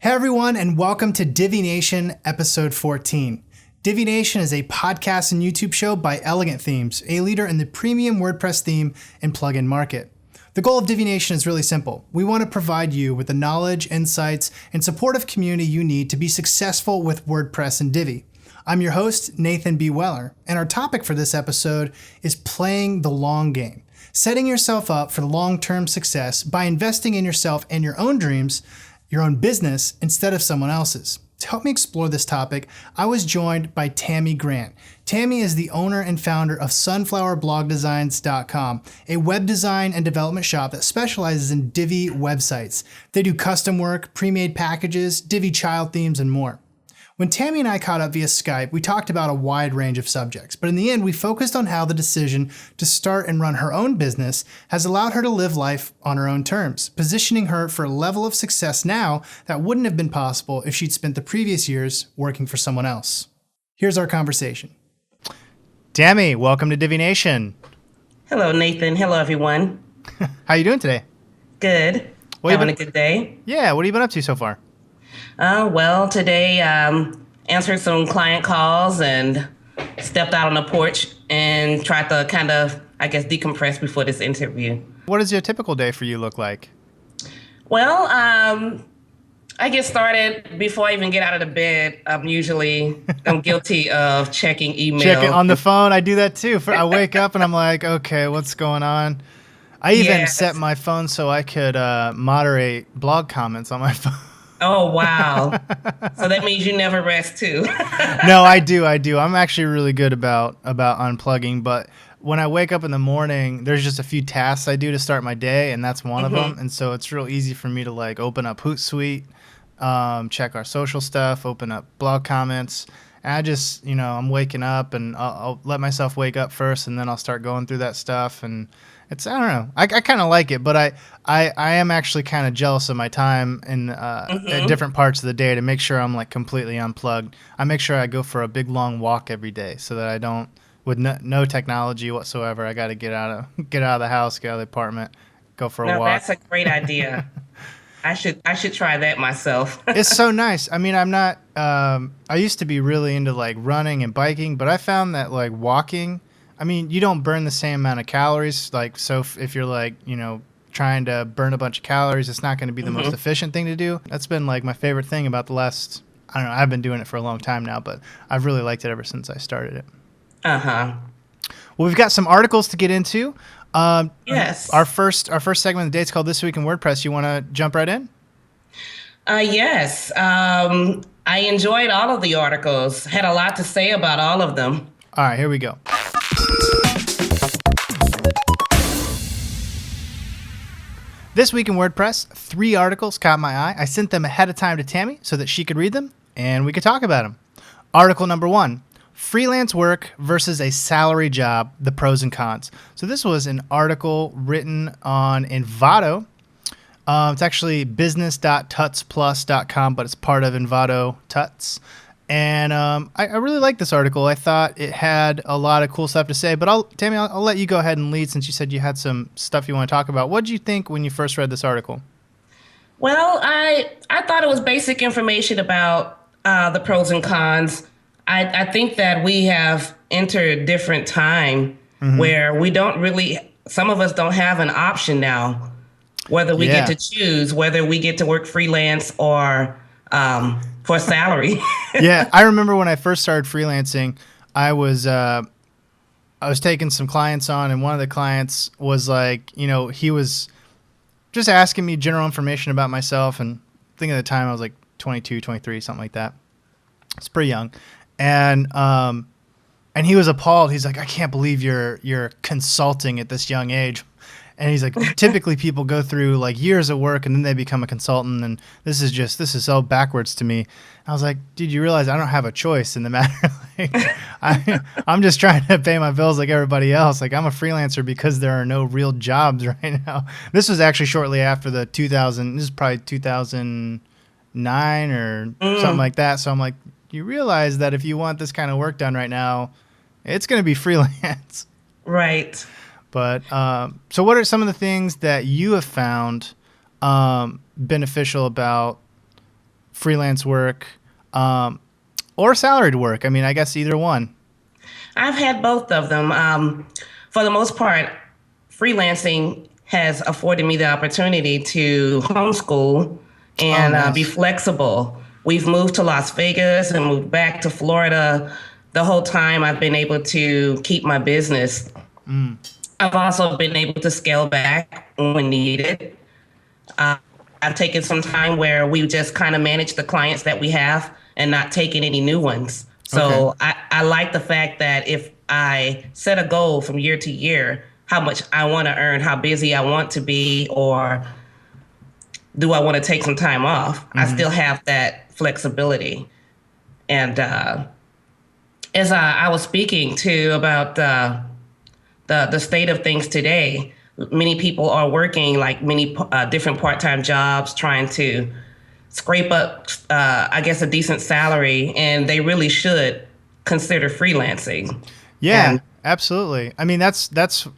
Hey everyone, and welcome to Divi Nation, episode 14. Divi Nation is a podcast and YouTube show by Elegant Themes, a leader in the premium WordPress theme and plugin market. The goal of Divi Nation is really simple. We want to provide you with the knowledge, insights, and supportive community you need to be successful with WordPress and Divi. I'm your host, Nathan B. Weller, and our topic for this episode is playing the long game, setting yourself up for long-term success by investing in yourself and your own dreams, your own business, instead of someone else's. To help me explore this topic, I was joined by Tammy Grant. Tammy is the owner and founder of sunflowerblogdesigns.com, a web design and development shop that specializes in Divi websites. They do custom work, pre-made packages, Divi child themes, and more. When Tammy and I caught up via Skype, we talked about a wide range of subjects, but in the end, we focused on how the decision to start and run her own business has allowed her to live life on her own terms, positioning her for a level of success now that wouldn't have been possible if she'd spent the previous years working for someone else. Here's our conversation. Tammy, welcome to Divi Nation. Hello, Nathan. Hello, everyone. How you doing today? Good. Having a good day. Yeah, what have you been up to so far? Well, today answered some client calls and stepped out on the porch and tried to kind of, decompress before this interview. What does your typical day for you look like? Well, I get started before I even get out of the bed. I'm guilty of checking email. Checking on the phone. I do that too. I wake up and I'm like, okay, what's going on? I even set my phone so I could moderate blog comments on my phone. Oh, wow. So that means you never rest too. No, I do. I'm actually really good about unplugging, but when I wake up in the morning, there's just a few tasks I do to start my day, and that's one of them. And so it's real easy for me to like open up Hootsuite, check our social stuff, open up blog comments. And I just, I'm waking up and I'll let myself wake up first, and then I'll start going through that stuff. And I don't know. I kind of like it, but I am actually kind of jealous of my time in at different parts of the day to make sure I'm like completely unplugged. I make sure I go for a big long walk every day so that I don't, with no technology whatsoever. I got to get out of the house, get out of the apartment, go for a walk. That's a great idea. I should try that myself. It's so nice. I mean, I'm not. I used to be really into like running and biking, but I found that like walking. I mean, you don't burn the same amount of calories. Like, so if you're like, trying to burn a bunch of calories, it's not going to be the most efficient thing to do. That's been like my favorite thing about the last, I don't know, I've been doing it for a long time now, but I've really liked it ever since I started it. Uh-huh. Well, we've got some articles to get into. Yes. Our first segment of the day is called This Week in WordPress. You want to jump right in? Yes. I enjoyed all of the articles. Had a lot to say about all of them. All right, here we go. This week in WordPress, 3 articles caught my eye. I sent them ahead of time to Tammy so that she could read them and we could talk about them. Article number 1, freelance work versus a salary job, the pros and cons. So this was an article written on Envato. It's actually business.tutsplus.com, but it's part of Envato Tuts. And I really like this article. I thought it had a lot of cool stuff to say. But Tammy, I'll let you go ahead and lead since you said you had some stuff you want to talk about. What did you think when you first read this article? Well, I thought it was basic information about the pros and cons. I think that we have entered a different time where we don't really, some of us don't have an option now, whether we get to choose, whether we get to work freelance or for salary. Yeah, I remember when I first started freelancing, I was taking some clients on, and one of the clients was like, he was just asking me general information about myself, and I think at the time I was like 22, 23, something like that. It's pretty young. And he was appalled. He's like, I can't believe you're consulting at this young age. And he's like, typically people go through like years of work and then they become a consultant, and this is so backwards to me. I was like, dude, you realize I don't have a choice in the matter. Like, I'm just trying to pay my bills like everybody else. Like, I'm a freelancer because there are no real jobs right now. This was actually shortly after this is probably 2009 or something like that. So I'm like, you realize that if you want this kind of work done right now, it's going to be freelance. Right. But so what are some of the things that you have found beneficial about freelance work or salaried work? I mean, I guess either one. I've had both of them. For the most part, freelancing has afforded me the opportunity to homeschool Oh, and be nice. flexible. We've moved to Las Vegas and moved back to Florida. The whole time I've been able to keep my business. I've also been able to scale back when needed. Uh, I've taken some time where we just kind of manage the clients that we have and not taking any new ones. Okay. So I like the fact that if I set a goal from year to year, how much I want to earn, how busy I want to be, or do I want to take some time off, I still have that flexibility. And as I was speaking to about the state of things today, many people are working like many different part-time jobs, trying to scrape up, I guess, a decent salary, and they really should consider freelancing. Yeah, And absolutely. I mean, that's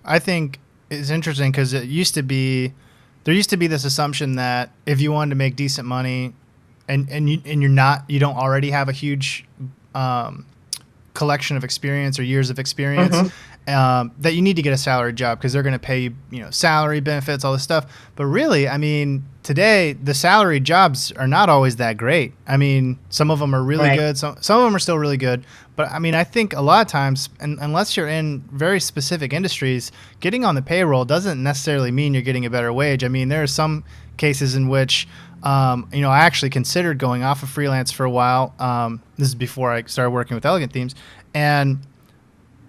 I think is interesting because there used to be this assumption that if you wanted to make decent money, you don't already have a huge collection of experience or years of experience, that you need to get a salary job because they're going to pay you, salary benefits, all this stuff. But really, I mean, today the salary jobs are not always that great. I mean, some of them are really right, good. Some of them are still really good. But I mean, I think a lot of times, unless you're in very specific industries, getting on the payroll doesn't necessarily mean you're getting a better wage. I mean, there are some cases in which I actually considered going off of freelance for a while. This is before I started working with Elegant Themes. And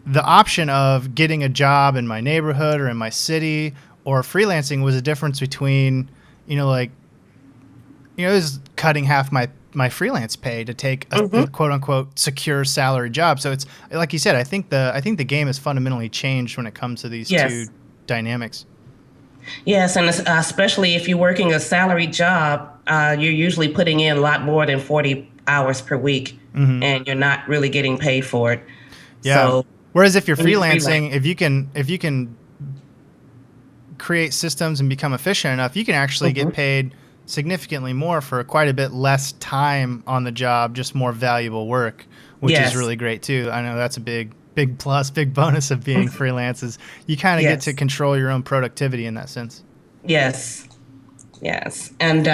the option of getting a job in my neighborhood or in my city or freelancing was a difference between, it was cutting half my freelance pay to take a quote unquote secure salary job. So it's like you said, I think the game has fundamentally changed when it comes to these two yes. dynamics. Yes, and especially if you're working a salary job, you're usually putting in a lot more than 40 hours per week, and you're not really getting paid for it. Yeah. So Whereas if you're when you freelance, freelancing, if you can create systems and become efficient enough, you can actually get paid significantly more for quite a bit less time on the job, just more valuable work, which is yes, really great too. I know that's a big plus, big bonus of being freelance is you kind of get to yes, control your own productivity in that sense. yes, yes, and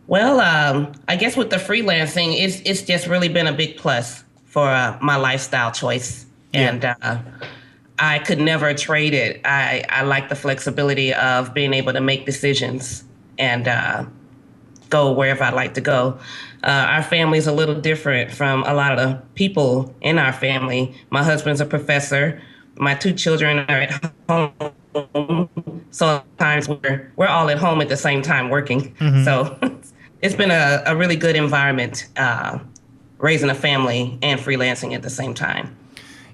well, I guess with the freelancing, it's just really been a big plus for my lifestyle choice, Yeah. and I could never trade it. I like the flexibility of being able to make decisions and go wherever I'd like to go. Our family's a little different from a lot of the people in our family. My husband's a professor. My two children are at home. So sometimes we're all at home at the same time working. So it's been a really good environment, raising a family and freelancing at the same time.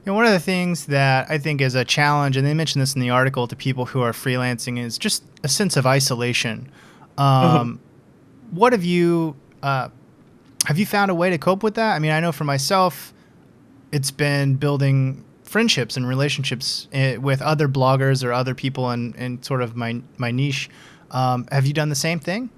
One of the things that I think is a challenge, and they mentioned this in the article to people who are freelancing, is just a sense of isolation. Mhm. What have you found a way to cope with that? I mean, I know for myself, it's been building friendships and relationships with other bloggers or other people in sort of my niche. Have you done the same thing?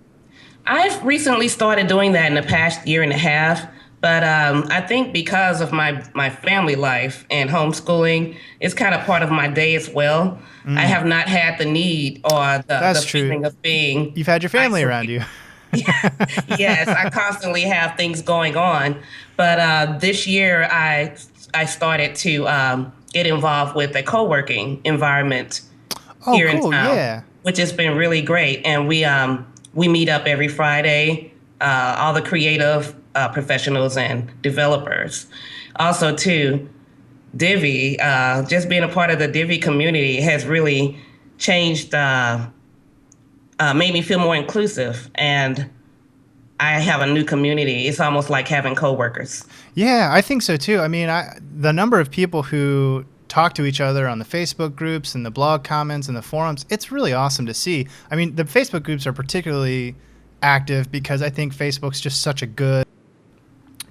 I've recently started doing that in the past year and a half, but I think because of my family life and homeschooling, it's kind of part of my day as well. I have not had the need or the That's true. feeling of being You've had your family around isolated. you. Yes, I constantly have things going on, but this year I started to get involved with a co-working environment Oh, here in cool. town, Yeah. which has been really great. And we meet up every Friday, all the creative professionals and developers. Also, too, Divi, just being a part of the Divi community has really changed, made me feel more inclusive. And I have a new community. It's almost like having coworkers. Yeah, I think so too. I mean, the number of people who talk to each other on the Facebook groups and the blog comments and the forums, it's really awesome to see. I mean, the Facebook groups are particularly active because I think Facebook's just such a good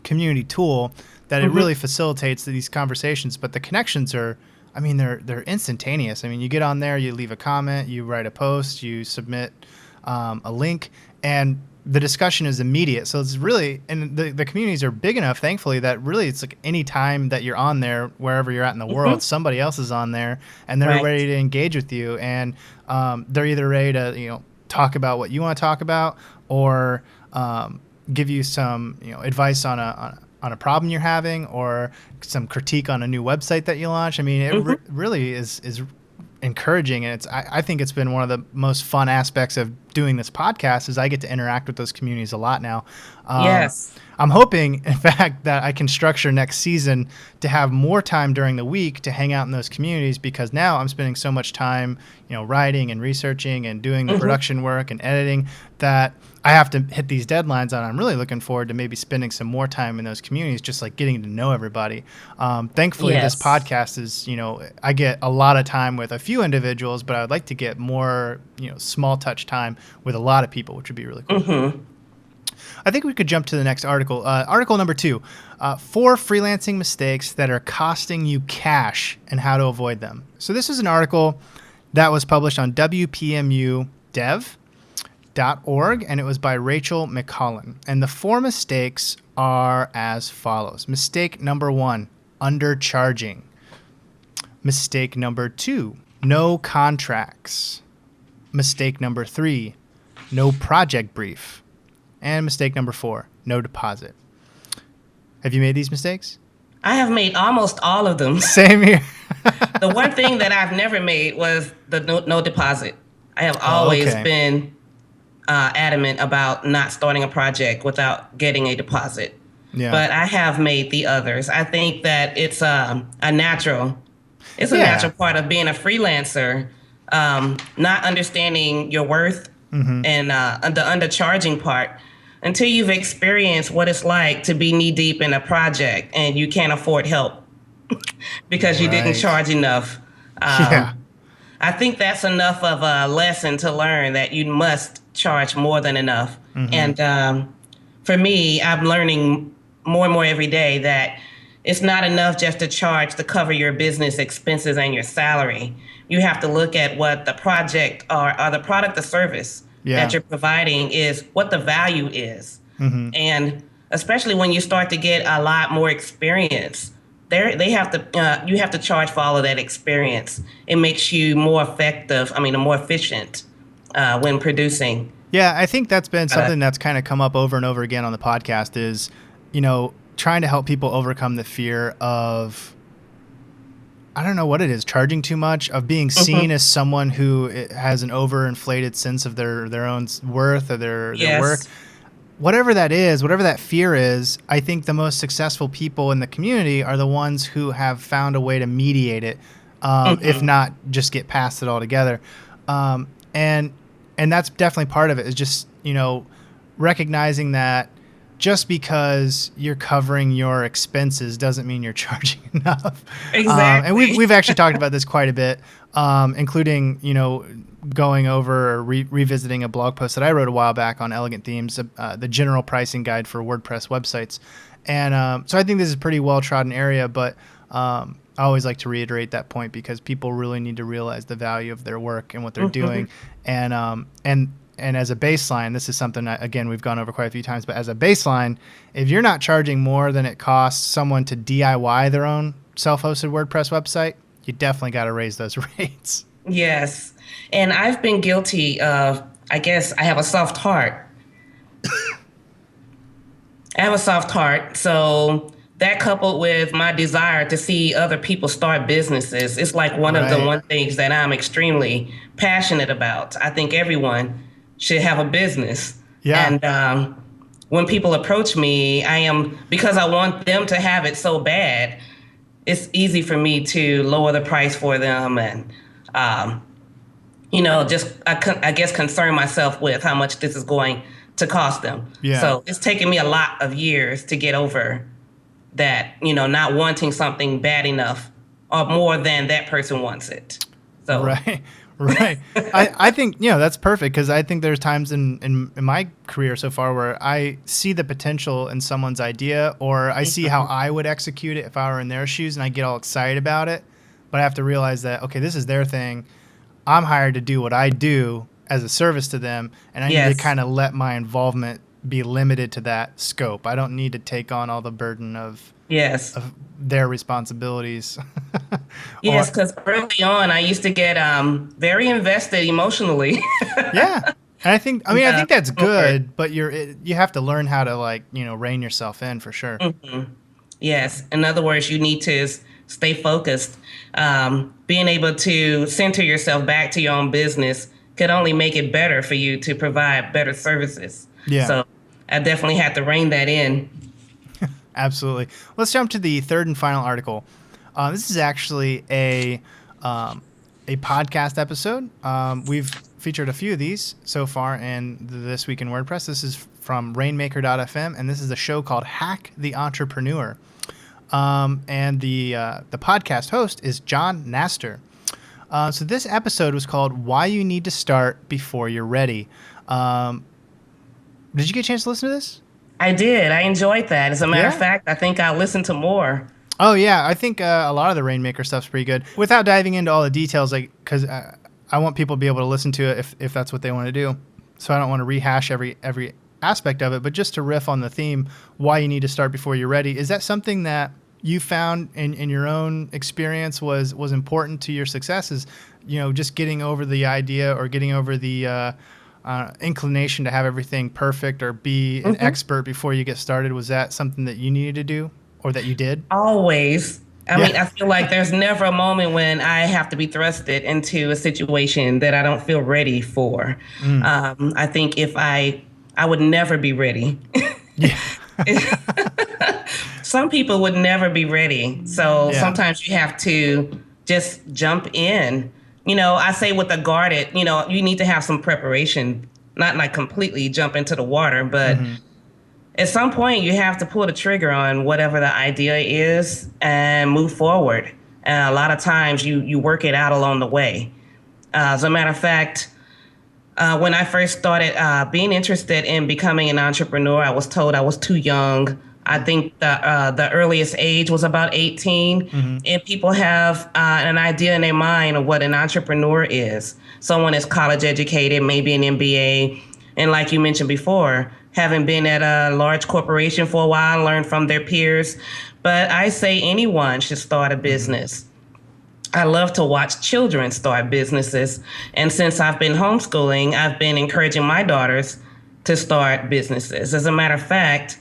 community tool that it Hmm. really facilitates these conversations, but the connections are I mean, they're instantaneous. I mean, you get on there, you leave a comment, you write a post, you submit a link, and the discussion is immediate. So it's really, and the communities are big enough, thankfully, that really it's like any time that you're on there, wherever you're at in the world, somebody else is on there, and they're Right. ready to engage with you, and they're either ready to talk about what you want to talk about, or give you some advice on a problem you're having, or some critique on a new website that you launch. I mean, it really is encouraging, and I think it's been one of the most fun aspects of doing this podcast is I get to interact with those communities a lot now. Yes. I'm hoping, in fact, that I can structure next season to have more time during the week to hang out in those communities, because now I'm spending so much time, writing and researching and doing the production work and editing that I have to hit these deadlines, and I'm really looking forward to maybe spending some more time in those communities, just like getting to know everybody. Thankfully, this podcast is, I get a lot of time with a few individuals, but I would like to get more, small touch time with a lot of people, which would be really cool. I think we could jump to the next article. Article number 2, 4 freelancing mistakes that are costing you cash and how to avoid them. So this is an article that was published on WPMUdev.org, and it was by Rachel McCollin. And the 4 mistakes are as follows. Mistake number 1, undercharging. Mistake number 2, no contracts. Mistake number 3, no project brief. And mistake number 4, no deposit. Have you made these mistakes? I have made almost all of them. Same here. The one thing that I've never made was the no deposit. I have always been adamant about not starting a project without getting a deposit. Yeah. But I have made the others. I think that it's a natural part of being a freelancer, not understanding your worth and the undercharging part. Until you've experienced what it's like to be knee deep in a project and you can't afford help because you didn't charge enough. I think that's enough of a lesson to learn that you must charge more than enough. And for me, I'm learning more and more every day that it's not enough just to charge to cover your business expenses and your salary. You have to look at what the project or the product or service that you're providing is, what the value is. And especially when you start to get a lot more experience, you have to charge for all of that experience. It makes you more effective, more efficient when producing. Yeah, I think that's been something that's kind of come up over and over again on the podcast is, trying to help people overcome the fear of, I don't know what it is, charging too much, of being seen as someone who has an overinflated sense of their own worth or their work. Whatever that is, whatever that fear is, I think the most successful people in the community are the ones who have found a way to mediate it, if not just get past it altogether. And that's definitely part of it, is just, recognizing that just because you're covering your expenses doesn't mean you're charging enough. Exactly. And we've actually talked about this quite a bit, including, going over or revisiting a blog post that I wrote a while back on Elegant Themes, the general pricing guide for WordPress websites. And so I think this is a pretty well-trodden area, but I always like to reiterate that point because people really need to realize the value of their work and what they're doing. And as a baseline, this is something that, again, we've gone over quite a few times, but as a baseline, if you're not charging more than it costs someone to DIY their own self-hosted WordPress website, you definitely got to raise those rates. Yes. And I've been guilty of, I guess I have a soft heart. So that coupled with my desire to see other people start businesses, it's like one of the things that I'm extremely passionate about. I think everyone should have a business. Yeah. And when people approach me, because I want them to have it so bad, it's easy for me to lower the price for them and, I guess concern myself with how much this is going to cost them. Yeah. So it's taken me a lot of years to get over that, not wanting something bad enough or more than that person wants it. So Right. I think, that's perfect, because I think there's times in my career so far where I see the potential in someone's idea, or I see how I would execute it if I were in their shoes, and I get all excited about it. but I have to realize that, okay, this is their thing. I'm hired to do what I do as a service to them, and I need to Yes. kind of let my involvement be limited to that scope. I don't need to take on all the burden Yes. of their responsibilities. Yes, Or because early on, I used to get very invested emotionally. yeah. And I mean, I Yeah. think that's Forward. good, but you have to learn how to, like, rein yourself in for sure. Yes. In other words, you need to stay focused. Being able to center yourself back to your own business could only make it better for you to provide better services. Yeah. So I definitely had to rein that in. Absolutely. Let's jump to the third and final article. This is actually a podcast episode. We've featured a few of these so far in This Week in WordPress. This is from Rainmaker.fm, and this is a show called Hack the Entrepreneur. And the podcast host is John Naster. So this episode was called Why You Need to Start Before You're Ready. Did you get a chance to listen to this? I did. I enjoyed that. As a matter of Yeah. fact, I think I'll listen to more. Oh yeah, I think a lot of the Rainmaker stuff's pretty good. Without diving into all the details, like, because I want people to be able to listen to it if that's what they want to do. So I don't want to rehash every aspect of it, but just to riff on the theme, why you need to start before you're ready. Is that something that you found in your own experience was important to your success? Is just getting over the idea or getting over the inclination to have everything perfect or be an expert before you get started? Was that something that you needed to do or that you did? Always. I Yeah. mean, I feel like there's never a moment when I have to be thrusted into a situation that I don't feel ready for. I think if I would never be ready. Yeah. Some people would never be ready. So Yeah. sometimes you have to just jump in. I say with a guarded, you need to have some preparation, not like completely jump into the water, but at some point you have to pull the trigger on whatever the idea is and move forward. And a lot of times you work it out along the way. As a matter of fact, when I first started being interested in becoming an entrepreneur, I was told I was too young. I think the earliest age was about 18, and people have an idea in their mind of what an entrepreneur is. Someone is college educated, maybe an MBA, and like you mentioned before, having been at a large corporation for a while, learned from their peers. But I say anyone should start a business. I love to watch children start businesses. And since I've been homeschooling, I've been encouraging my daughters to start businesses. As a matter of fact,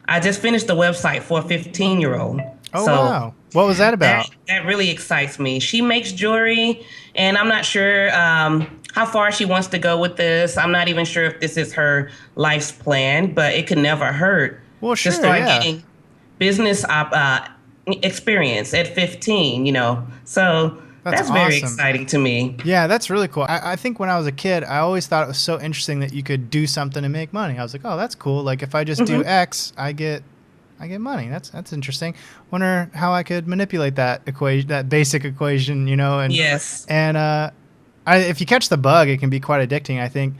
I just finished the website for a 15-year-old. Oh, So wow. What was that about? that really excites me. She makes jewelry, and I'm not sure how far she wants to go with this. I'm not even sure if this is her life's plan, but it could never hurt Well, to sure, start yeah. getting business experience at 15, So That's that's very awesome. exciting to me. Yeah, that's really cool. I think when I was a kid, I always thought it was so interesting that you could do something and make money. I was like, oh, that's cool. Like if I just do X, I get money. That's interesting. Wonder how I could manipulate that equation, that basic equation, and Yes. and if you catch the bug, it can be quite addicting. I think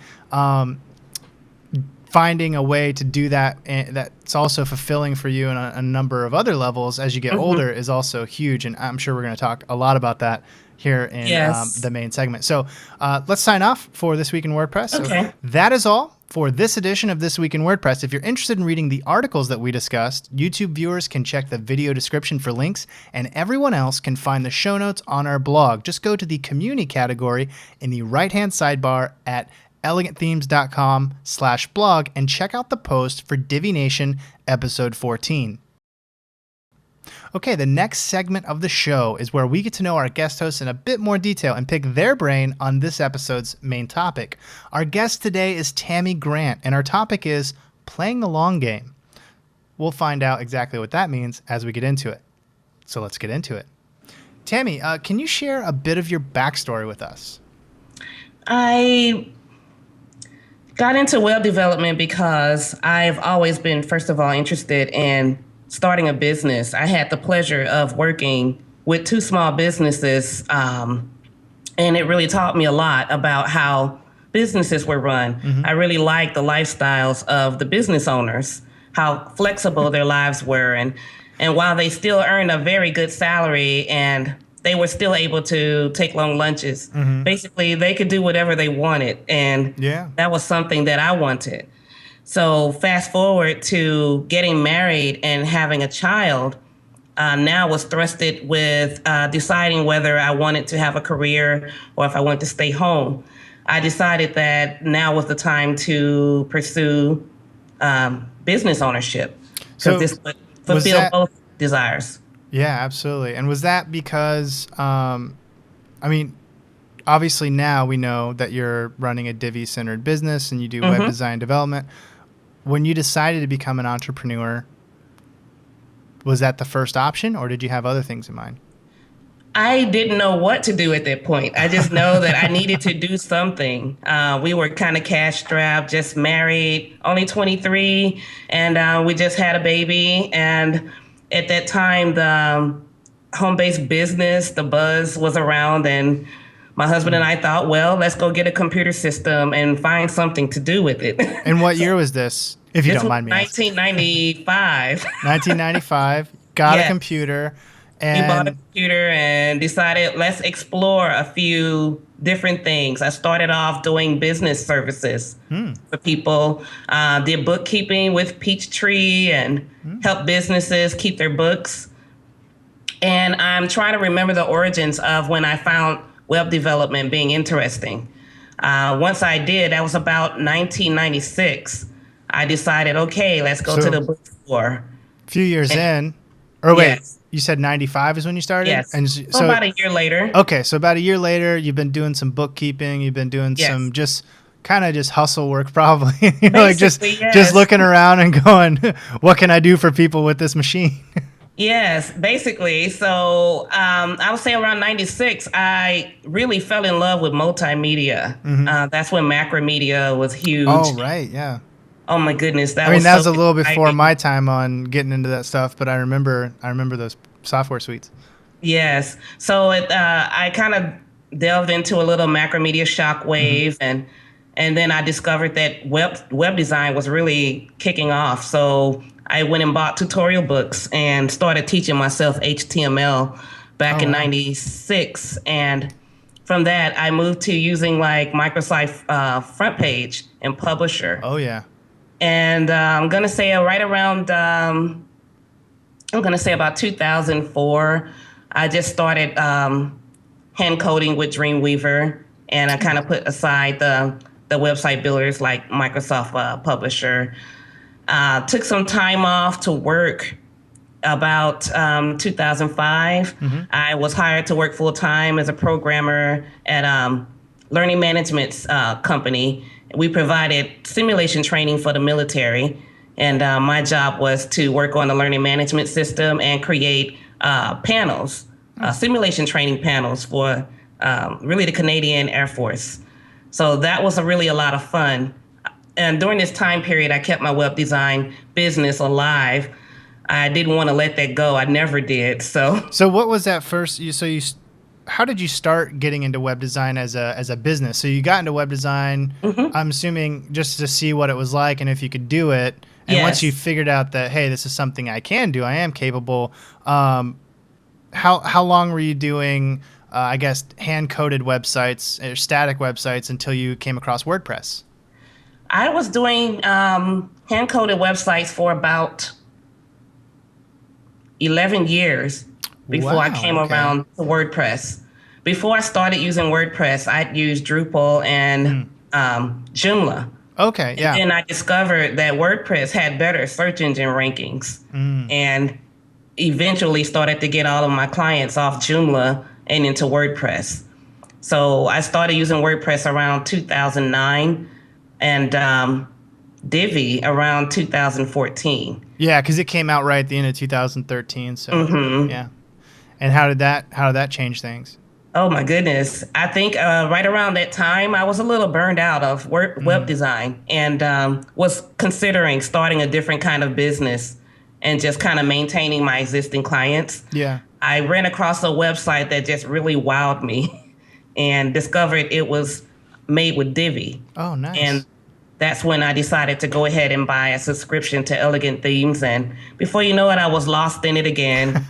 finding a way to do that that's also fulfilling for you on a number of other levels as you get older is also huge. And I'm sure we're going to talk a lot about that here in Yes. the main segment. So let's sign off for This Week in WordPress. Okay. So that is all for this edition of This Week in WordPress. If you're interested in reading the articles that we discussed, YouTube viewers can check the video description for links, and everyone else can find the show notes on our blog. Just go to the community category in the right-hand sidebar at elegantthemes.com/blog and check out the post for Divi Nation episode 14. Okay, the next segment of the show is where we get to know our guest hosts in a bit more detail and pick their brain on this episode's main topic. Our guest today is Tammy Grant, and our topic is playing the long game. We'll find out exactly what that means as we get into it. So let's get into it. Tammy, can you share a bit of your backstory with us? I got into web development because I've always been, first of all, interested in starting a business. I had the pleasure of working with two small businesses, and it really taught me a lot about how businesses were run. I really liked the lifestyles of the business owners, how flexible their lives were, and while they still earned a very good salary and they were still able to take long lunches. Mm-hmm. Basically, they could do whatever they wanted, and Yeah. that was something that I wanted. So fast forward to getting married and having a child. Now was thrusted with deciding whether I wanted to have a career or if I wanted to stay home. I decided that now was the time to pursue business ownership because So this would was fulfill that? both desires. Yeah, absolutely. And was that because? I mean, obviously now we know that you're running a Divi-centered business and you do web Hmm. design development. When you decided to become an entrepreneur, was that the first option, or did you have other things in mind? I didn't know what to do at that point. I just know that I needed to do something. We were kind of cash strapped, just married, only 23, and we just had a baby. And at that time, the home-based business, the buzz was around, and my husband and I thought, well, let's go get a computer system and find something to do with it. And what So year was this, if you this don't was mind me asking? 1995. 1995. Got a Yes. computer, We bought a and computer and decided let's explore a few different things. I started off doing business services for people, did bookkeeping with Peachtree and help businesses keep their books. And I'm trying to remember the origins of when I found web development being interesting. Once I did, that was about 1996. I decided, okay, let's go to so the bookstore. a few years And in, or wait, yes, you said 95 is when you started? yes. And So so, about a year later, okay, so about a year later, you've been doing some bookkeeping, you've been doing yes. some just kind of just hustle work probably, like Basically, just yes. looking around and going, what can I do for people with this machine? Yes, basically. So I would say around 96, I really fell in love with multimedia. That's when macromedia was huge. Oh, right, yeah. Oh my goodness, I that mean, was that so was a little before exciting. my time on getting into that stuff, but I remember those software suites. Yes. So I kind of delved into a little macromedia Hmm. shockwave, and then I discovered that web design was really kicking off. So I went and bought tutorial books and started teaching myself HTML back Oh, in wow. '96. And from that, I moved to using like Microsoft Front Page and Publisher. Oh, yeah. And I'm gonna say right around I'm gonna say about 2004. I just started hand coding with Dreamweaver, and I kind of put aside the website builders like Microsoft Publisher. Took some time off to work. About 2005, Hmm. I was hired to work full time as a programmer at learning management company. We provided simulation training for the military, and my job was to work on the learning management system and create panels, simulation training panels for really the Canadian Air Force. So that was really a lot of fun. And during this time period, I kept my web design business alive. I didn't want to let that go. I never did. So So what was that first? How did you start getting into web design as a business? So you got into web design, I'm assuming just to see what it was like and if you could do it. And once you yes, figured out that, hey, this is something I can do, I am capable. How long were you doing, I guess, hand coded websites or static websites until you came across WordPress? I was doing hand coded websites for about 11 years before I Wow. came Okay. around to WordPress. Before I started using WordPress, I'd used Drupal and Joomla. Okay. And Yeah. then I discovered that WordPress had better search engine rankings, and eventually started to get all of my clients off Joomla and into WordPress. So I started using WordPress around 2009 and Divi around 2014. Yeah, because it came out right at the end of 2013. So yeah. And how did that change things? Oh my goodness. I think right around that time, I was a little burned out of web design and was considering starting a different kind of business and just kind of maintaining my existing clients. Yeah. I ran across a website that just really wowed me and discovered it was made with Divi. Oh, And nice. that's when I decided to go ahead and buy a subscription to Elegant Themes. And before you know it, I was lost in it again.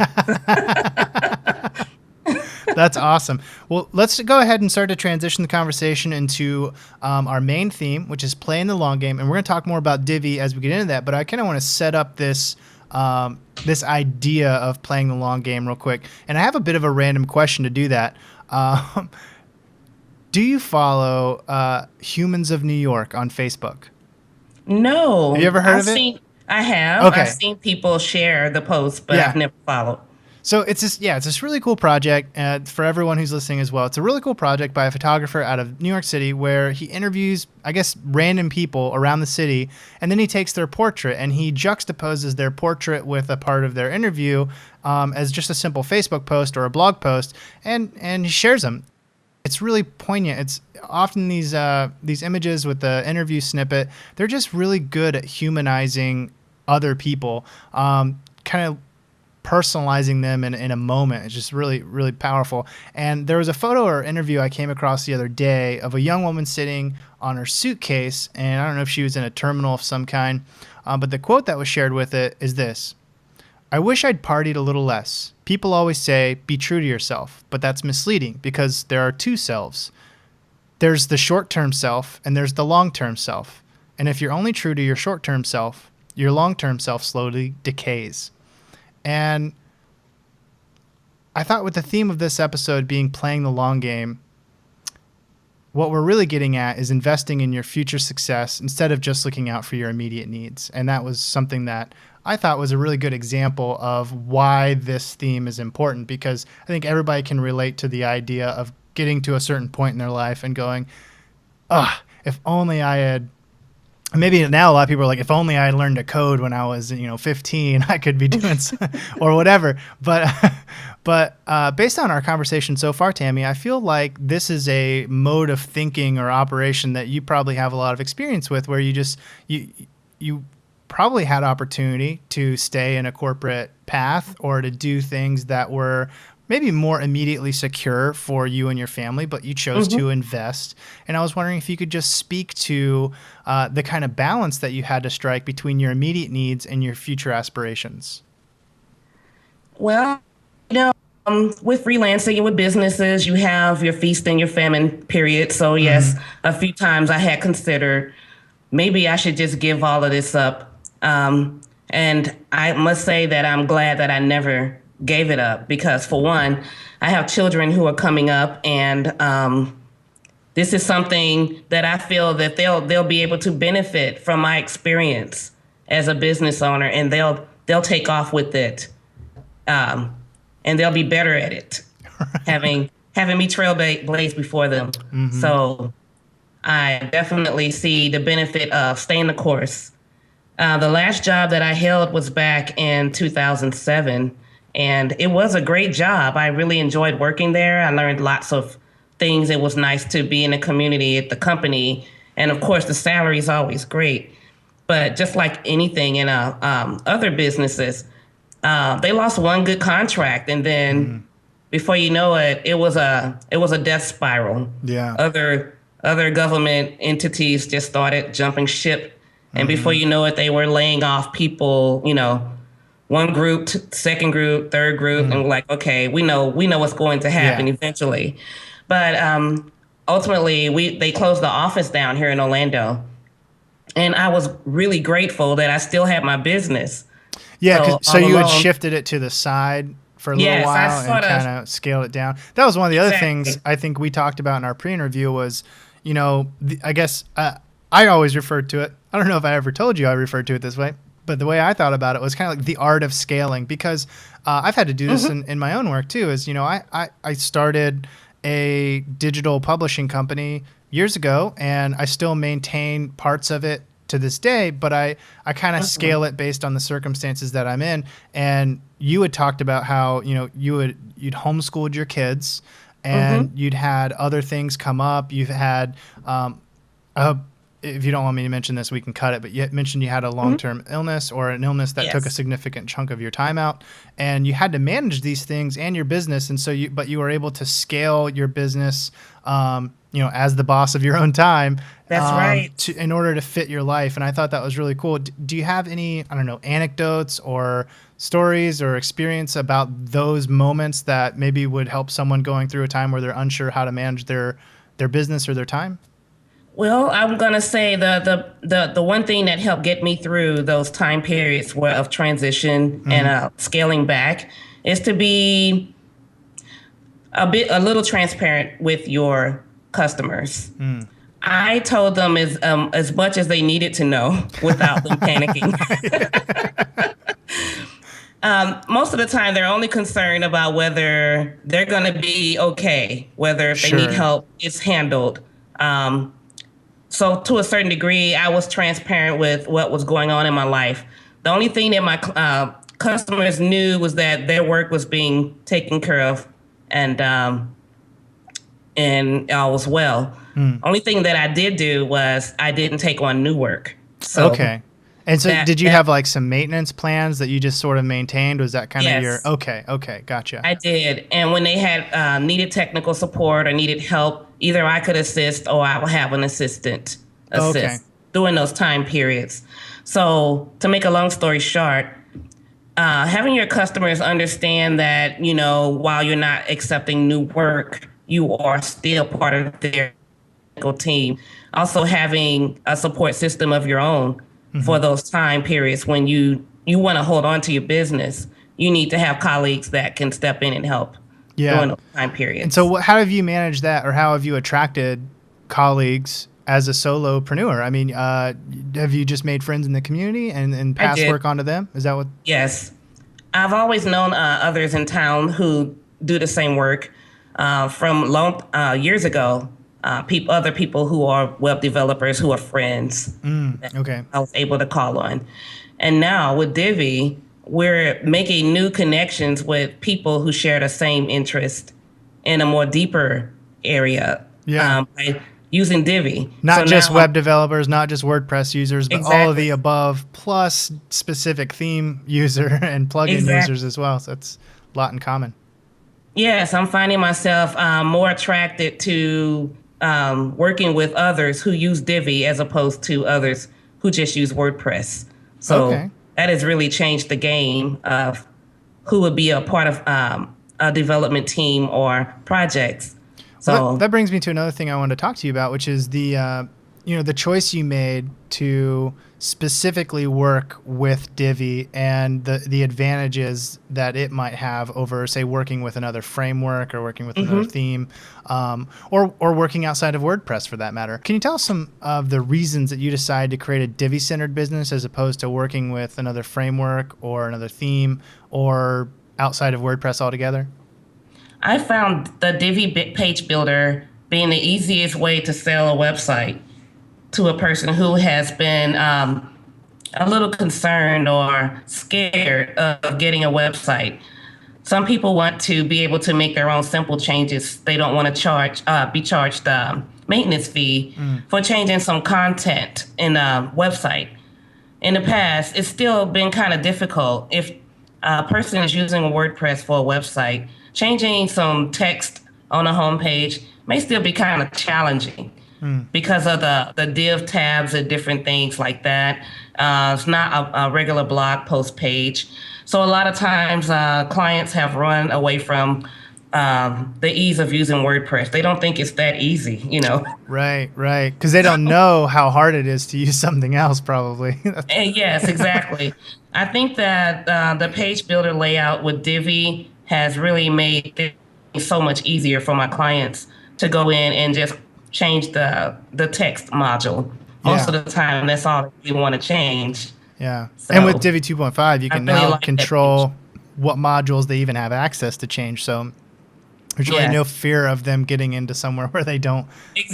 That's awesome. Well, let's go ahead and start to transition the conversation into our main theme, which is playing the long game. And we're going to talk more about Divi as we get into that. But I kind of want to set up this this idea of playing the long game real quick. And I have a bit of a random question to do that. Do you follow Humans of New York on Facebook? No. Have you ever heard of it? I have. Okay. I've seen people share the post, but Yeah. I've never followed. So it's this really cool project for everyone who's listening as well. It's a really cool project by a photographer out of New York City where he interviews, I guess, random people around the city, and then he takes their portrait and he juxtaposes their portrait with a part of their interview as just a simple Facebook post or a blog post, and he shares them. It's really poignant. It's often these images with the interview snippet. They're just really good at humanizing other people, kind of personalizing them in a moment. It's just really, really powerful. And there was a photo or interview I came across the other day of a young woman sitting on her suitcase, and I don't know if she was in a terminal of some kind, but the quote that was shared with it is this: "I wish I'd partied a little less. People always say, be true to yourself, but that's misleading because there are two selves. There's the short-term self and there's the long-term self. And if you're only true to your short-term self, your long-term self slowly decays." And I thought with the theme of this episode being playing the long game, what we're really getting at is investing in your future success instead of just looking out for your immediate needs. And that was something that I thought was a really good example of why this theme is important, because I think everybody can relate to the idea of getting to a certain point in their life and going, if only I had. Maybe now a lot of people are like, if only I learned to code when I was 15, I could be doing or whatever. But based on our conversation so far, Tammy, I feel like this is a mode of thinking or operation that you probably have a lot of experience with, where you probably had opportunity to stay in a corporate path or to do things that were maybe more immediately secure for you and your family, but you chose to invest. And I was wondering if you could just speak to the kind of balance that you had to strike between your immediate needs and your future aspirations. Well, with freelancing and with businesses, you have your feast and your famine period. So yes, a few times I had considered maybe I should just give all of this up. And I must say that I'm glad that I never gave it up, because for one, I have children who are coming up, and this is something that I feel that they'll be able to benefit from my experience as a business owner, and they'll take off with it, and they'll be better at it, having me trailblaze before them. So I definitely see the benefit of staying the course. The last job that I held was back in 2007. And it was a great job. I really enjoyed working there. I learned lots of things. It was nice to be in the community at the company. And of course, the salary is always great. But just like anything in other businesses, they lost one good contract. And then before you know it, it was a death spiral. Yeah. Other government entities just started jumping ship. And before you know it, they were laying off people, one group, second group, third group, and we're like, okay, we know what's going to happen eventually. But ultimately, they closed the office down here in Orlando, and I was really grateful that I still had my business. Yeah, so you had shifted it to the side for a little while and kind of scaled it down. That was one of the other things I think we talked about in our pre-interview was, I guess I always referred to it. I don't know if I ever told you I referred to it this way, but the way I thought about it was kind of like the art of scaling, because I've had to do this in my own work too. Is I started a digital publishing company years ago, and I still maintain parts of it to this day, but I kind of scale it based on the circumstances that I'm in. And you had talked about how you'd homeschooled your kids, and you'd had other things come up. You've had if you don't want me to mention this, we can cut it, but you mentioned you had a long-term illness or an illness that took a Yes. significant chunk of your time out, and you had to manage these things and your business. And so but you were able to scale your business, as the boss of your own time, That's right. in order to fit your life. And I thought that was really cool. Do you have any, I don't know, anecdotes or stories or experience about those moments that maybe would help someone going through a time where they're unsure how to manage their business or their time? Well, I'm gonna say the one thing that helped get me through those time periods were of transition and scaling back is to be a little transparent with your customers. I told them as much as they needed to know without them panicking. Most of the time, they're only concerned about whether they're going to be okay, whether if they need help, it's handled. So to a certain degree, I was transparent with what was going on in my life. The only thing that my customers knew was that their work was being taken care of, and all was well. Only thing that I did do was I didn't take on new work. So okay. And so did you have like some maintenance plans that you just sort of maintained? Was that kind of your, okay, gotcha. I did. And when they had needed technical support or needed help, either I could assist or I would have an assistant assist during those time periods. So to make a long story short, having your customers understand that, while you're not accepting new work, you are still part of their team. Also having a support system of your own for those time periods when you want to hold on to your business. You need to have colleagues that can step in and help during those time periods. And so how have you managed that, or how have you attracted colleagues as a solopreneur? I mean, have you just made friends in the community and passed work onto them? Is that what? Yes. I've always known others in town who do the same work from years ago. Other people who are web developers who are friends. Okay. I was able to call on. And now with Divi, we're making new connections with people who share the same interest in a more deeper area. By using Divi. Not just web developers, not just WordPress users, but all of the above, plus specific theme user and plugin users as well. So it's a lot in common. Yes, I'm finding myself more attracted to working with others who use Divi as opposed to others who just use WordPress. So that has really changed the game of who would be a part of a development team or projects. So well, that brings me to another thing I wanted to talk to you about, which is the choice you made to specifically work with Divi and the advantages that it might have over, say, working with another framework or working with another theme, or working outside of WordPress for that matter. Can you tell us some of the reasons that you decided to create a Divi-centered business as opposed to working with another framework or another theme or outside of WordPress altogether? I found the Divi page builder being the easiest way to sell a website to a person who has been a little concerned or scared of getting a website. Some people want to be able to make their own simple changes. They don't want to be charged a maintenance fee for changing some content in a website. In the past, it's still been kind of difficult. If a person is using WordPress for a website, changing some text on a homepage may still be kind of challenging because of the div tabs and different things like that. It's not a regular blog post page. So a lot of times clients have run away from the ease of using WordPress. They don't think it's that easy, Right. Because they don't know how hard it is to use something else, probably. Yes, exactly. I think that the page builder layout with Divi has really made things so much easier for my clients to go in and just change the text module. Most of the time, that's all we want to change. Yeah. So, and with Divi 2.5, you can really now like control what modules they even have access to change. So there's really no fear of them getting into somewhere where they don't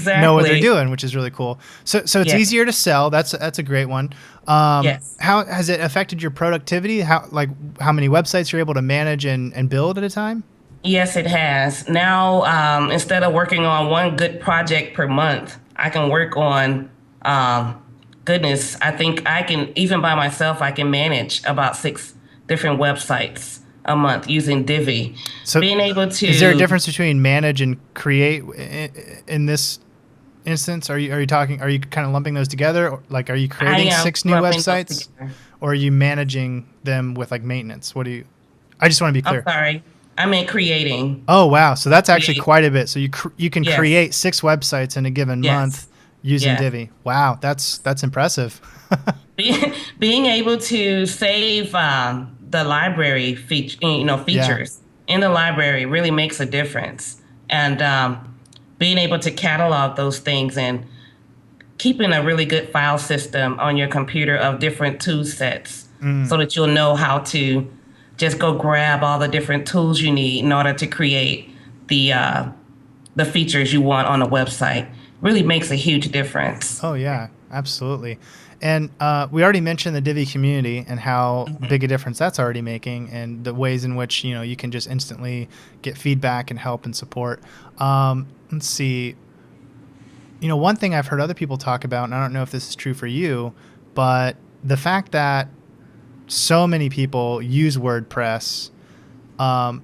know what they're doing, which is really cool. So it's easier to sell. That's a great one. Yes. How has it affected your productivity? How many websites you're able to manage and build at a time? Yes, it has. Now, instead of working on one good project per month, I can work on Um, Goodness, I think I can, even by myself, I can manage about 6 different websites a month using Divi. So, Being able is there a to, difference between manage and create in this instance? Are you talking? Are you kind of lumping those together? Like, are you I creating am 6 new lumping those websites, together. or are you managing them with like maintenance? What do you? I just want to be I'm clear. sorry. I meant creating. Oh wow, so I that's actually create. quite a bit. So you can Yes, create 6 websites in a given month yes, using yes. Divi. Wow, that's impressive. Being able to save the library Yeah. features in the library really makes a difference. And being able to catalog those things and keeping a really good file system on your computer of different tool sets so that you'll know how to just go grab all the different tools you need in order to create the uh, the features you want on a website really makes a huge difference. Oh yeah, absolutely. And we already mentioned the Divi community and how big a difference that's already making, and the ways in which you can just instantly get feedback and help and support. Let's see. One thing I've heard other people talk about, and I don't know if this is true for you, but the fact that so many people use WordPress, um,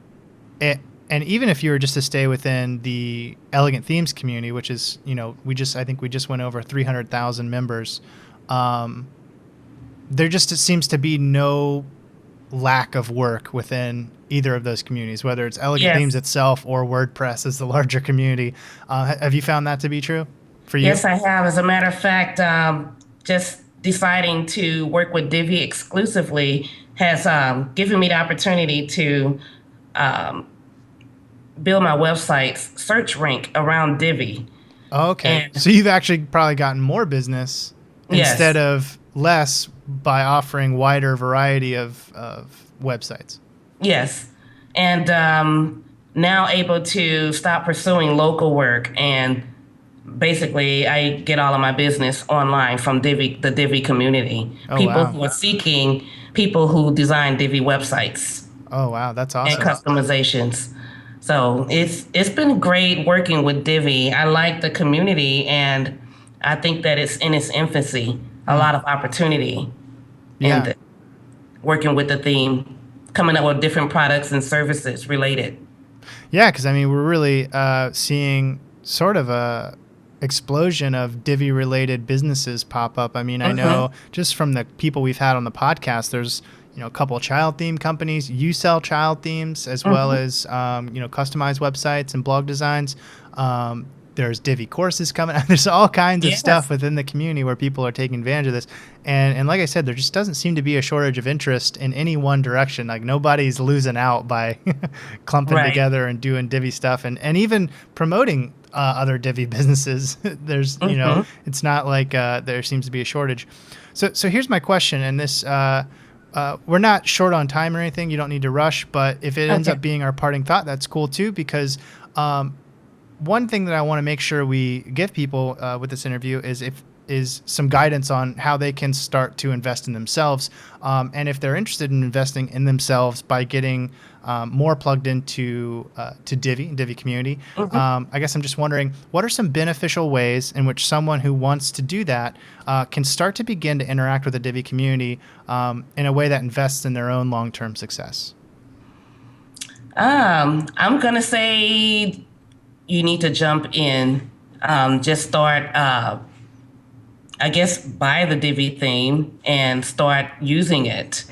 it, and even if you were just to stay within the Elegant Themes community, which is, I think we just went over 300,000 members, um, there just seems to be no lack of work within either of those communities, whether it's Elegant Themes Yes. itself or WordPress as the larger community. Have you found that to be true for you? Yes, I have. As a matter of fact, just deciding to work with Divi exclusively has given me the opportunity to um, build my website's search rank around Divi. Okay. And So you've actually probably gotten more business instead yes, of less by offering wider variety of websites. yes. And now able to stop pursuing local work, and basically I get all of my business online from the Divi community. Oh, People wow. who are seeking people who design Divi websites Oh, wow. That's and awesome. customizations. So it's been great working with Divi. I like the community, and I think that it's in its infancy. A lot of opportunity in Yeah. working with the theme, coming up with different products and services related. Yeah. Because, I mean, we're really seeing sort of a explosion of Divi related businesses pop up. I mean, I Hmm. know just from the people we've had on the podcast, there's a couple of child theme companies. You sell child themes as well Hmm. as customized websites and blog designs. There's Divi courses coming. There's all kinds of stuff Yes. within the community where people are taking advantage of this. And like I said, there just doesn't seem to be a shortage of interest in any one direction. Like nobody's losing out by clumping Right. together and doing Divi stuff and even promoting other Divi businesses. There's, Hmm. it's not like there seems to be a shortage. So here's my question, and this we're not short on time or anything. You don't need to rush, but if it ends Okay. up being our parting thought, that's cool too. Because one thing that I want to make sure we give people with this interview is some guidance on how they can start to invest in themselves, and if they're interested in investing in themselves by getting more plugged into to Divi community. Hmm. I guess I'm just wondering, what are some beneficial ways in which someone who wants to do that can start to begin to interact with the Divi community in a way that invests in their own long-term success? I'm gonna say you need to jump in. Just start. I guess buy the Divi theme and start using it.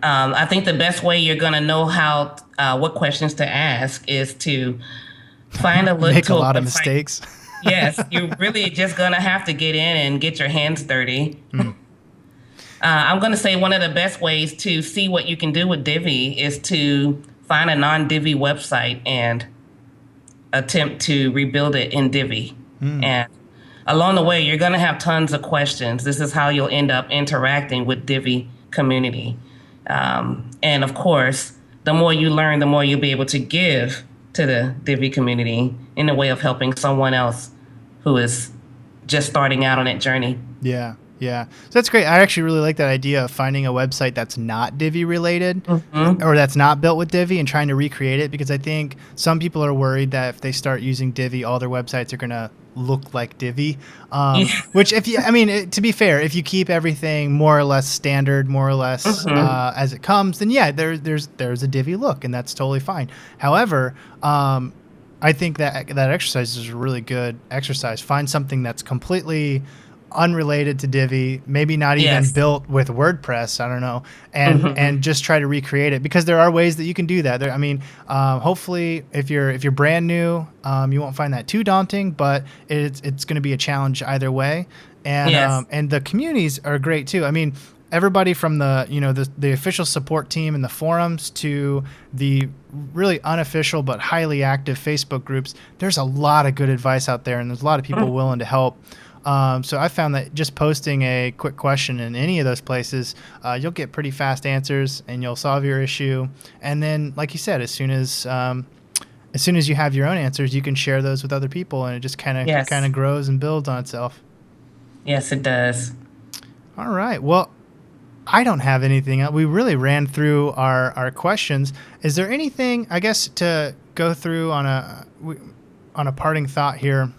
I think the best way you're gonna know how what questions to ask is to find a look Make a to a lot of website. mistakes. Yes, you're really just gonna have to get in and get your hands dirty. I'm gonna say one of the best ways to see what you can do with Divi is to find a non-Divi website and attempt to rebuild it in Divi. And along the way, you're going to have tons of questions. This is how you'll end up interacting with Divi community. And of course, the more you learn, the more you'll be able to give to the Divi community in a way of helping someone else who is just starting out on that journey. Yeah. Yeah. So that's great. I actually really like that idea of finding a website that's not Divi related or that's not built with Divi and trying to recreate it, because I think some people are worried that if they start using Divi, all their websites are going to look like Divi. Which to be fair, if you keep everything more or less standard, more or less as it comes, then yeah, there's a Divi look, and that's totally fine. However, I think that exercise is a really good exercise. Find something that's completely unrelated to Divi, maybe not even built with WordPress, I don't know, and just try to recreate it, because there are ways that you can do that. Hopefully if you're brand new, you won't find that too daunting, but it's going to be a challenge either way. And the communities are great too. I mean, everybody from the official support team and the forums to the really unofficial but highly active Facebook groups, there's a lot of good advice out there, and there's a lot of people willing to help. So I found that just posting a quick question in any of those places, you'll get pretty fast answers and you'll solve your issue. And then, like you said, as soon as you have your own answers, you can share those with other people, and it just kind of grows and builds on itself. Yes, it does. All right. Well, I don't have anything else. We really ran through our questions. Is there anything, I guess, to go through on a parting thought here?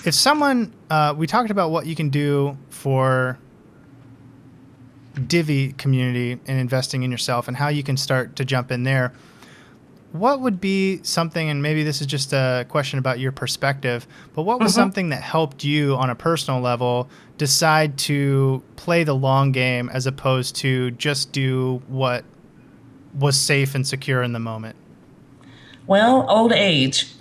If someone, we talked about what you can do for Divi community and investing in yourself and how you can start to jump in there. What would be something, and maybe this is just a question about your perspective, but what was something that helped you on a personal level decide to play the long game as opposed to just do what was safe and secure in the moment? Well, old age.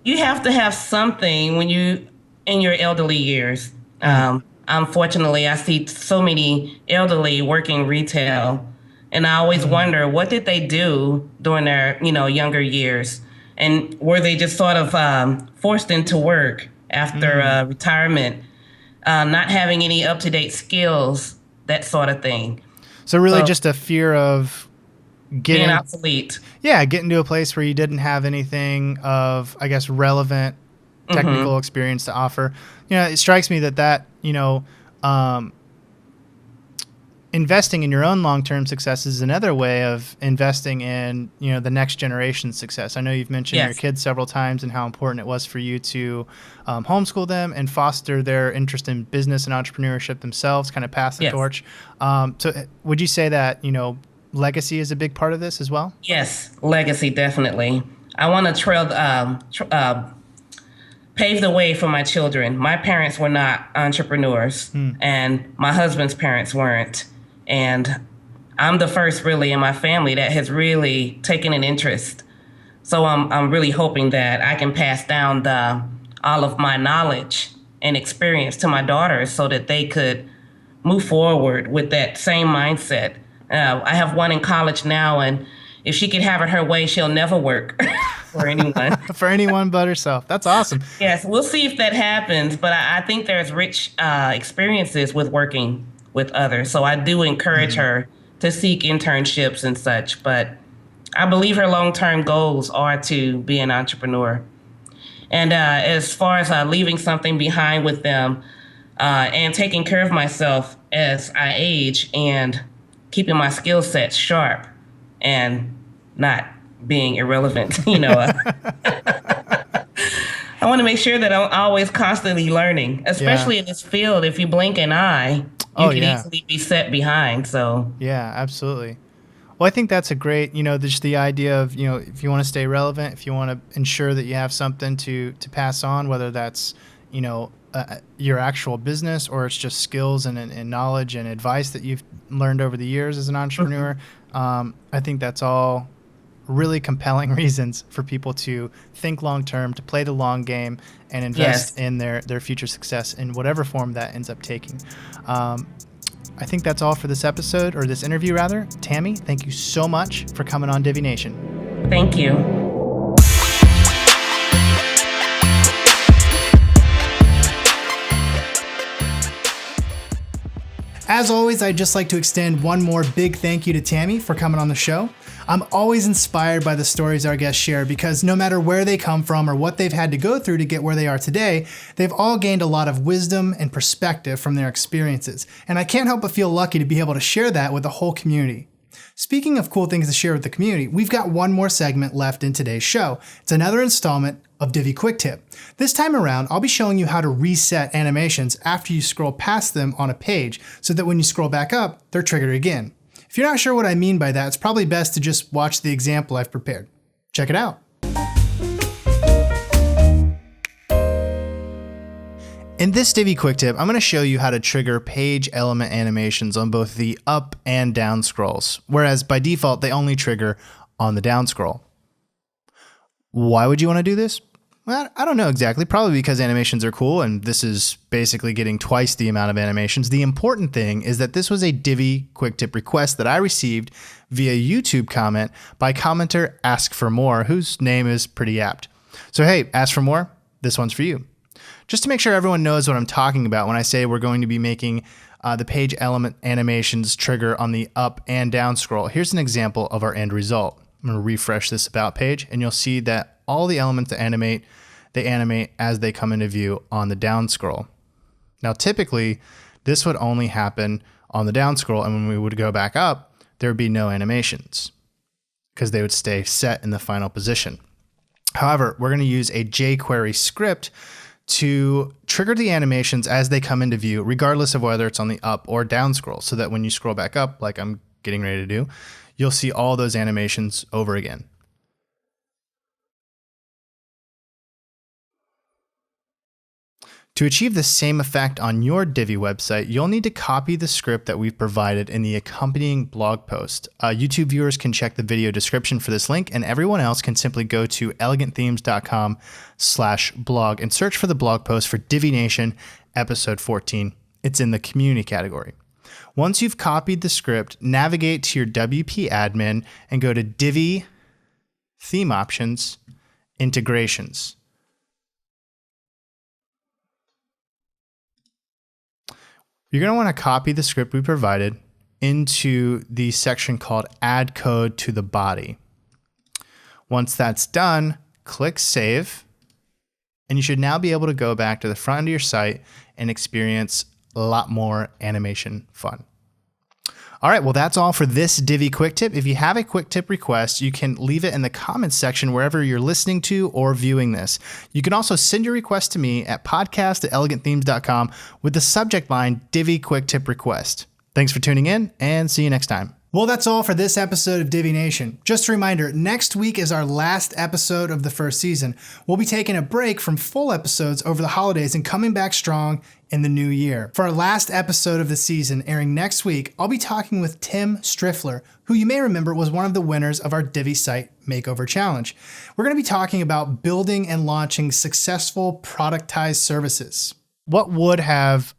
You have to have something when you in your elderly years. Unfortunately, I see so many elderly working retail, and I always wonder, what did they do during their younger years, and were they just sort of forced into work after retirement, not having any up-to-date skills, that sort of thing. So really, just a fear of being obsolete. Yeah, getting to a place where you didn't have anything of, I guess, relevant technical experience to offer. It strikes me that investing in your own long-term success is another way of investing in, the next generation's success. I know you've mentioned your kids several times and how important it was for you to homeschool them and foster their interest in business and entrepreneurship themselves, kind of pass the torch. So would you say that, legacy is a big part of this as well? Yes, legacy, definitely. I want to pave the way for my children. My parents were not entrepreneurs, and my husband's parents weren't. And I'm the first really in my family that has really taken an interest. So I'm really hoping that I can pass down all of my knowledge and experience to my daughters so that they could move forward with that same mindset. I have one in college now, and if she could have it her way, she'll never work for anyone. For anyone but herself. That's awesome. Yes, we'll see if that happens, but I think there's rich experiences with working with others. So I do encourage her to seek internships and such, but I believe her long-term goals are to be an entrepreneur. And as far as leaving something behind with them and taking care of myself as I age and keeping my skill sets sharp and not being irrelevant, I want to make sure that I'm always constantly learning, especially in this field. If you blink an eye, you can easily be set behind. So yeah, absolutely. Well, I think that's a great, just the idea of, if you want to stay relevant, if you want to ensure that you have something to pass on, whether that's, your actual business or it's just skills and knowledge and advice that you've learned over the years as an entrepreneur. I think that's all really compelling reasons for people to think long term, to play the long game, and invest in their future success in whatever form that ends up taking. I think that's all for this episode, or this interview rather. Tammy, thank you so much for coming on Divi Nation. Thank you. As always, I'd just like to extend one more big thank you to Tammy for coming on the show. I'm always inspired by the stories our guests share because no matter where they come from or what they've had to go through to get where they are today, they've all gained a lot of wisdom and perspective from their experiences. And I can't help but feel lucky to be able to share that with the whole community. Speaking of cool things to share with the community, we've got one more segment left in today's show. It's another installment of Divi Quick Tip. This time around, I'll be showing you how to reset animations after you scroll past them on a page so that when you scroll back up, they're triggered again. If you're not sure what I mean by that, it's probably best to just watch the example I've prepared. Check it out. In this Divi Quick Tip, I'm going to show you how to trigger page element animations on both the up and down scrolls, whereas by default, they only trigger on the down scroll. Why would you want to do this? Well, I don't know exactly. Probably because animations are cool, and this is basically getting twice the amount of animations. The important thing is that this was a Divi Quick Tip request that I received via YouTube comment by commenter Ask for More, whose name is pretty apt. So hey, Ask for More, this one's for you. Just to make sure everyone knows what I'm talking about when I say we're going to be making the page element animations trigger on the up and down scroll, here's an example of our end result. I'm going to refresh this About page, and you'll see that all the elements that animate, they animate as they come into view on the down scroll. Now, typically, this would only happen on the down scroll, and when we would go back up, there would be no animations because they would stay set in the final position. However, we're going to use a jQuery script to trigger the animations as they come into view, regardless of whether it's on the up or down scroll, so that when you scroll back up, like I'm getting ready to do, you'll see all those animations over again. To achieve the same effect on your Divi website, you'll need to copy the script that we've provided in the accompanying blog post. YouTube viewers can check the video description for this link, and everyone else can simply go to elegantthemes.com/blog and search for the blog post for Divi Nation episode 14. It's in the community category. Once you've copied the script, navigate to your WP admin and go to Divi, Theme Options, Integrations. You're going to want to copy the script we provided into the section called Add Code to the Body. Once that's done, click Save, and you should now be able to go back to the front of your site and experience a lot more animation fun. All right, well, that's all for this Divi Quick Tip. If you have a Quick Tip request, you can leave it in the comments section wherever you're listening to or viewing this. You can also send your request to me at podcast@elegantthemes.com with the subject line Divi Quick Tip Request. Thanks for tuning in, and see you next time. Well, that's all for this episode of Divi Nation. Just a reminder, next week is our last episode of the first season. We'll be taking a break from full episodes over the holidays and coming back strong in the new year. For our last episode of the season, airing next week, I'll be talking with Tim Striffler, who you may remember was one of the winners of our Divi Site Makeover Challenge. We're going to be talking about building and launching successful productized services. What would have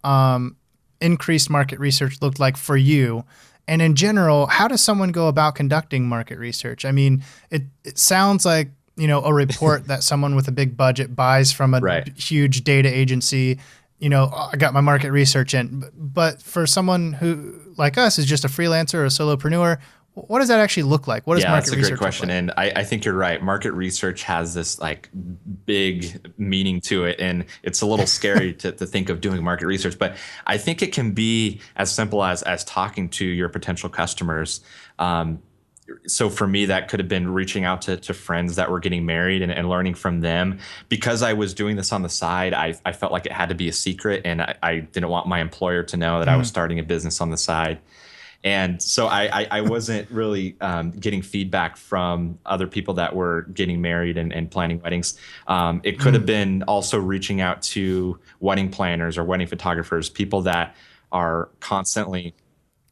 increased market research looked like for you? And in general, how does someone go about conducting market research? I mean, it sounds like, a report that someone with a big budget buys from a huge data agency. I got my market research in. But for someone who, like us, is just a freelancer or a solopreneur, what does that actually look like? What does market research look like? That's a great question. And I think you're right. Market research has this big meaning to it. And it's a little scary to think of doing market research. But I think it can be as simple as talking to your potential customers. So for me, that could have been reaching out to friends that were getting married and learning from them. Because I was doing this on the side, I felt like it had to be a secret. And I didn't want my employer to know that I was starting a business on the side. And so I wasn't really getting feedback from other people that were getting married and planning weddings. It could have been also reaching out to wedding planners or wedding photographers, people that are constantly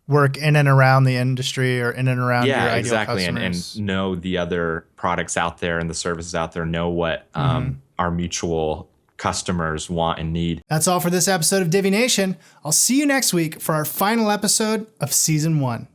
work in and around the industry or in and around your ideal exactly, customers. and know the other products out there and the services out there, know what our mutual customers want and need. That's all for this episode of Divi Nation. I'll see you next week for our final episode of Season 1.